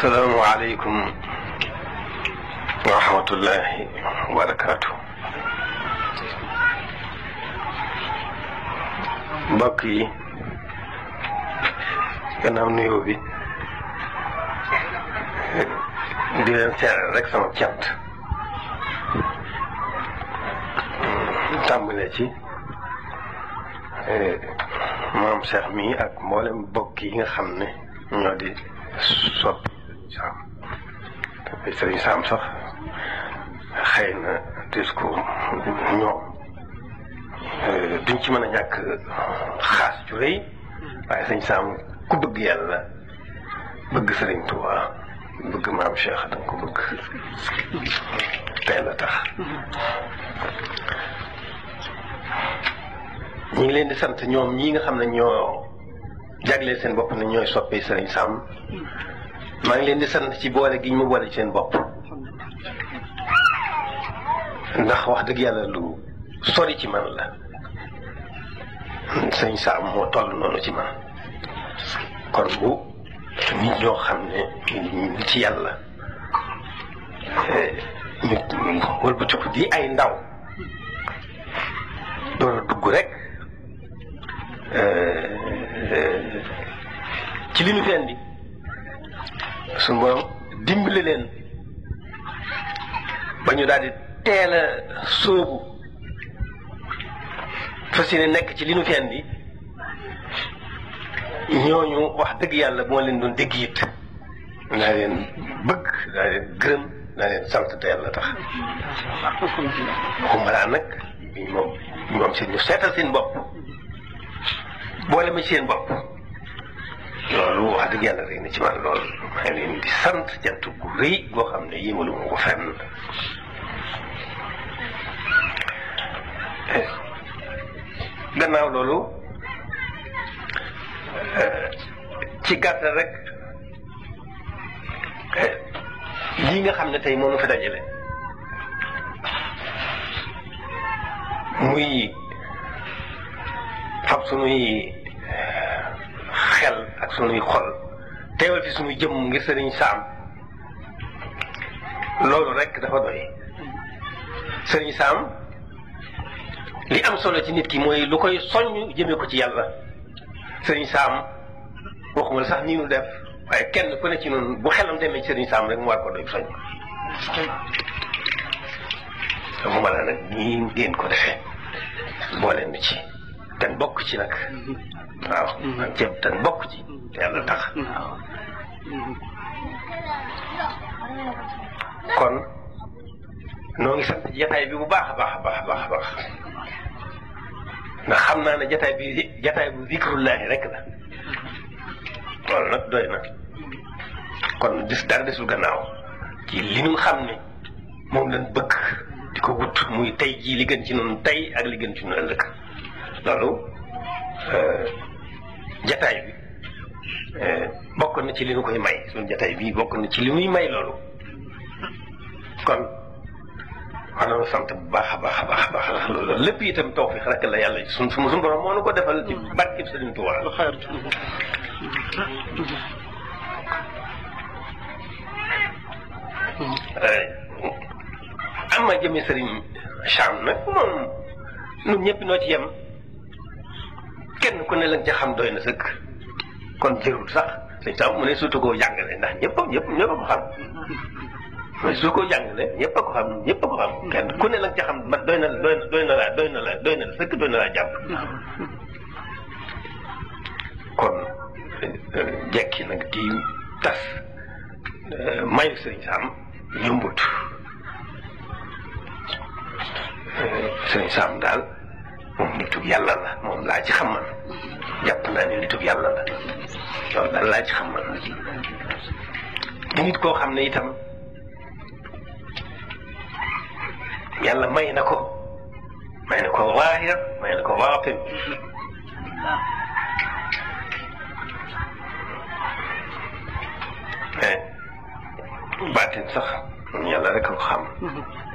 asalaamaaleykum wa rahmatullahi wa barakaatu. mbokk yi gannaaw nuyoo bi di leen seeral rek sama cant tàmbale ci maam Cheikh mi ak mboolem mbokk yi nga xam ne ñoo di soppi Sëriñ Sam sax xëy na discours ñoom duñ ci mën a ñàkk xaas ju rëy waaye Sëriñ Sam ku bëgg yàlla bëgg Sëriñ Tuubaa bëgg maam Cheikh danga ko bëgg tey la tax ñi ngi leen di sant ñoom ñii nga xam ne ñoo jagleel seen bopp ne ñooy soppee Sëriñ Sam maa ngi leen di sant ci boole gi ñu ma boole ci seen bopp ndax wax dëgg yàlla lu sori ci man la Sëriñ Sam moo toll noonu ci man kon bu nit ñoo xam ne nit ci yàlla ñu wëlbatiku di ay ndaw door a dugg rek ci li ñu fi indi suñu borom dimbali leen ba ñu daal di teel a sóobu fas yéene nekk ci li ñu fi indi ñooñu wax dëgg yàlla bu ma leen doon dégg it naa leen bëgg naa leen gërëm naa leen sant te yàlla tax xumbalaa nag ñoom seen ñu seetal seen bopp boole ma ci seen bopp loolu wax dëgg yàlla rek na ci man lool maa ngi leen di sant jant gu rëy goo xam ne yéemalu ma ko fenn gannaaw loolu ci gàttal rek lii nga xam ne tey moom fi dajale muy fab sunuy xel ak sunuy xol teewal fi sunuy jëmm ngir Sëriñ Sam loolu rek dafa doy Sëriñ Sam li am solo ci nit ki mooy lu koy soññ jëmee ko ci yàlla Sëriñ Sam waxuma la sax nii nu def waaye kenn ku ne ci noonu bu xelam demee ci Sëriñ Sam rek mu war ko doy soññ waxuma la nag nii ngeen ko defee boole nu ci ten bokk ci nag waaw ceeb ten bokk ci te yàlla tax kon noo ngi sant jataay bi bu baax a baax a baax a baax a baax ndax xam naa ne jataay bu zikrullahi rek la loolu nag doy na kon dara desul gannaaw ci li ñu xam ne moom lañ bëgg di ko wut muy tey jii li gën ci noonu tey ak li gën ci noonu ëllëg loolu jataay bi bokk na ci li ñu koy may suñu jataay bi bokk na ci li muy may loolu kon war na sant bu baax a baax a baax a baax loolu lépp itam tawfiix rek la yàlla suñu borom moo nu ko defal ci barkeb Sëriñ Tuubaa am na jëmee Sëriñ Sam nag moom ñun ñëpp noo ci yem kenn ku ne lañ ca xam doy na sëkk kon jërul sax Sëriñ Sam mu ne surtout koo jàngale ndax ñëpp a ko xam mais su ko jàngale ñëpp a ko xam ñëpp a ko xam kenn ku ne lañ ca xam man doy na la sëkk doy na laa jàpp kon jekki nag di tas mayu Sëriñ Sam yombut Sëriñ Sam daal moom nitug yàlla la moom laa ci xam man jàpp naa ne nitug yàlla la loolu daal laa ci xam man di nit koo xam ne itam yàlla may na ko zaahir may na ko baatin baatin sax yàlla rek ko xam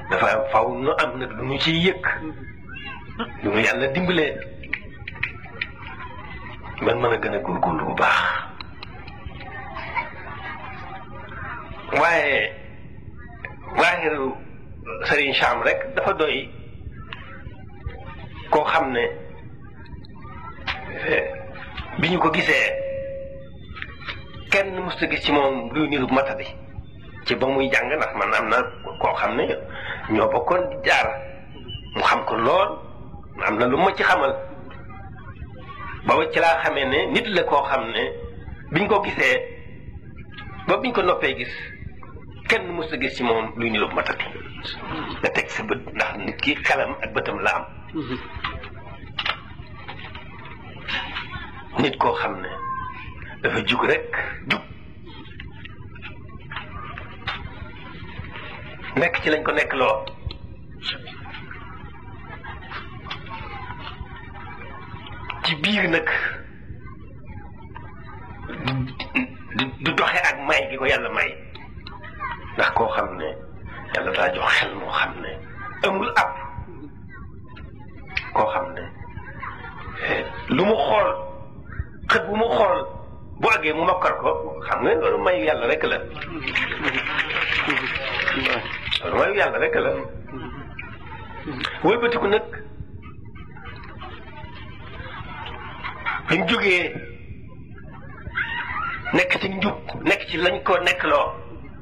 dafa am faw nu am nag lu ñu ciy yëg lu ñu yàlla dimbalee man mën a gën a góorgóorlu bu baax waaye waaxiru Sëriñ Sam rek dafa doy koo xam ne bi ñu ko gisee kenn mësta gis ci moom luy niru matadi ci ba muy jàng ndax man am na koo xam ne ñoo bokkoon jaar mu xam ko lool am na lu ma ci xamal booba ci laa xamee ne nit la koo xam ne biñ ko gisee ba biñ ko noppee gis kenn mës a gis ci moom luy niroog matati nga teg sa bët ndax nit ki xelam ak bëtam la am nit koo xam ne dafa jug rek jug nekk ci lañ ko nekk loo ci biir nag du doxe ak may gi ko yàlla may ndax koo xam ne yàlla daa jox xel moo xam ne amul ab koo xam ne lu mu xool xët bu mu xool bu àggee mu mokkal ko xam nga loolu mayu yàlla rek la loolu mayu yàlla rek la wëlbatiku nag bi mu jógee nekk ci njub nekk ci lañ ko nekk loo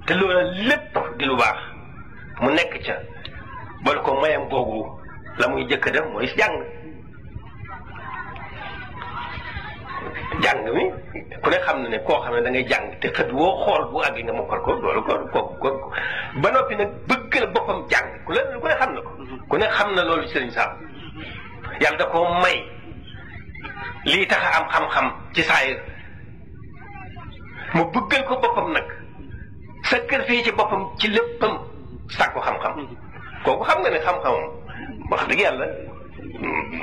te loolu lépp di lu baax mu nekk ca bal ko mayam boobu la muy jëkk def mooy jàng mi ku ne xam ne ne koo xam ne da ngay jàng te xët woo xool bu àgg nga mokkal ko loolu ko ba noppi nag bëgg la boppam jàng ku ne xam na ko ku ne xam na loolu Sëriñ Sam yàlla da koo may lii tax a am xam-xam ci saayir mu bëggal ko boppam nag sacrifice ci boppam ci léppam sàkku xam-xam kooku xam nga ne xam-xamam wax dëgg yàlla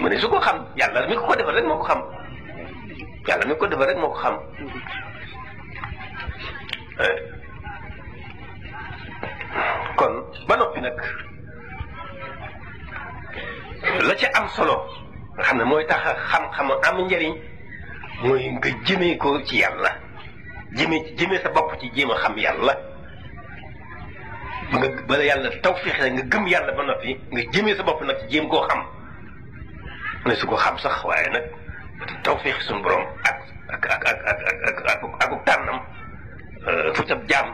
mu ne su ko xam yàlla mi ko defal rek moo ko xam yàlla mi ko defal rek moo ko xam kon ba noppi nag la ca am solo nga xam ne mooy tax xam-xam am njëriñ mooy nga jëmee ko ci yàlla jëmee sa bopp ci jéem a xam yàlla nga bala yàlla tawfiix nga gëm yàlla ba noppi nga jëmee sa bopp nag ci jéem koo xam ne su ko xam sax waaye nag tawfiix suñu borom ak tànnam fu ca jaam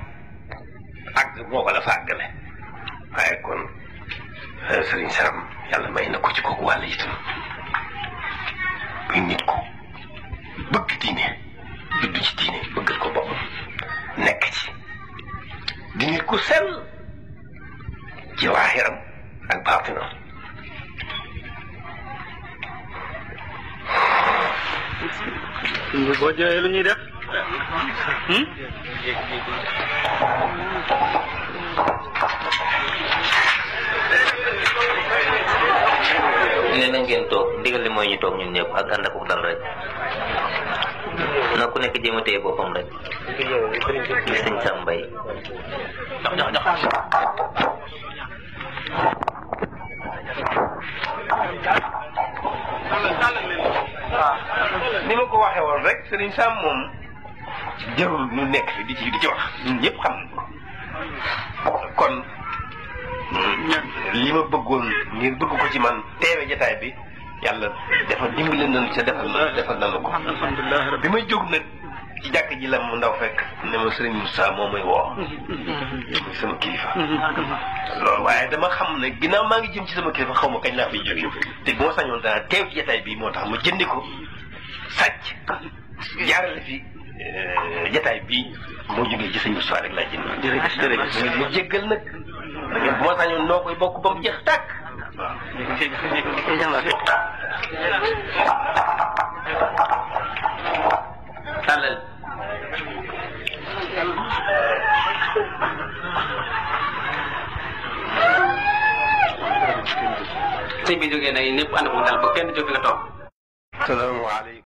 ak moo ko la fàggale waaye kon Sëriñ Sam yàlla may na ko ci kooku wàll itam buy nit ko bëgg diine juddu ci diine bëggal ko boppam nekk ci di nit ku sell ci waaxiram ak baatinam boo jooyee lu ñuy def nee na ngeen toog ndigal li mooy ñu toog ñun ñëpp ak ànd ak dal rek na ku nekk jéem a téye boppam rek li Sëñ Sam Mbaye ni ma ko waxee woon rek Sëriñ Sam moom jarul nu nekk di ci wax ñun ñëpp xam kon li ma bëggoon ngeen bëgg ko ci man teewe jataay bi yàlla dafa dimbali nañu ca defal nañu ko alhamdulilah bi may jóg nag ci jàkk ji la mu ndaw fekk ne ma Sëriñ Moussa moo may woo muy sama kilifa loolu waaye dama xam ne ginnaaw maa ngi jëm ci sama kilifa xaw ma kañ laa fiy jóge te bu ma sañoon dana teew ci jataay bi moo tax ma jëndi ko sàcc jaarale fi jataay bi moo jógee ci Sëriñ Moussa rek laa jënd jërëjëf mu jéggal nag da ngeen bu ma sañoon noo koy bokk ba mu jeex tàkk tàllal sëñ bi jógee nag ñëpp ànd ko dal ba kenn jóg nga toog salaamaaleykum